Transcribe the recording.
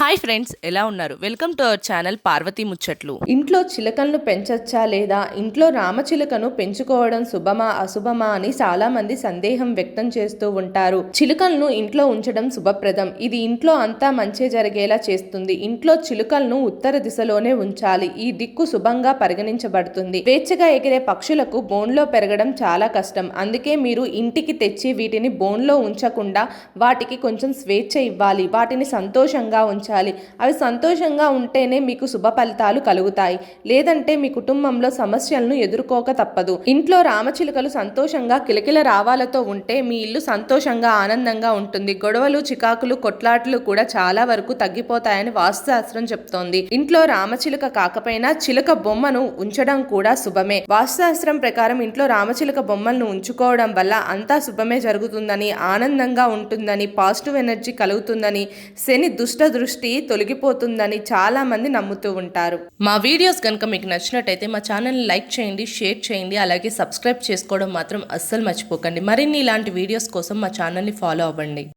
Hi friends, ఎలా ఉన్నారు? Welcome to our channel Parvati ముచ్చట్లు. ఇంట్లో చిలకలను పెంచొచ్చా లేదా ఇంట్లో రామచిలుకను పెంచుకోవడం శుభమా అశుభమా అని చాలా మంది సందేహం వ్యక్తం చేస్తూ ఉంటారు. చిలుకలను ఇంట్లో ఉంచడం శుభప్రదం. ఇది ఇంట్లో అంతా మంచి జరిగేలా చేస్తుంది. ఇంట్లో చిలుకలను ఉత్తర దిశలోనే ఉంచాలి. ఈ దిక్కు శుభంగా పరిగణించబడుతుంది. స్వేచ్ఛగా ఎగిరే పక్షులకు బోన్లో పెరగడం చాలా కష్టం. అందుకే మీరు ఇంటికి తెచ్చి వీటిని బోన్లో ఉంచకుండా వాటికి కొంచెం స్వేచ్ఛ ఇవ్వాలి. వాటిని సంతోషంగా ఉంచాలి. అవి సంతోషంగా ఉంటేనే మీకు శుభ ఫలితాలు కలుగుతాయి. లేదంటే మీ కుటుంబంలో సమస్యలను ఎదుర్కోక తప్పదు. ఇంట్లో రామచిలుకలు సంతోషంగా కిలకిల రావాలతో ఉంటే మీ ఇల్లు సంతోషంగా ఆనందంగా ఉంటుంది. గొడవలు, చికాకులు, కొట్లాట్లు కూడా చాలా వరకు తగ్గిపోతాయని వాస్తుశాస్త్రం చెప్తోంది. ఇంట్లో రామచిలుక కాకపోయినా చిలుక బొమ్మను ఉంచడం కూడా శుభమే. వాస్తుశాస్త్రం ప్రకారం ఇంట్లో రామచిలుక బొమ్మలను ఉంచుకోవడం వల్ల అంతా శుభమే జరుగుతుందని, ఆనందంగా ఉంటుందని, పాజిటివ్ ఎనర్జీ కలుగుతుందని, శని దుష్ట దృష్టి తొలగిపోతుందని చాలా మంది నమ్ముతూ ఉంటారు. మా వీడియోస్ కనుక మీకు నచ్చినట్టయితే మా ఛానల్ని లైక్ చేయండి, షేర్ చేయండి, అలాగే సబ్స్క్రైబ్ చేసుకోవడం మాత్రం అస్సలు మర్చిపోకండి. మరిన్ని ఇలాంటి వీడియోస్ కోసం మా ఛానల్ని ఫాలో అవ్వండి.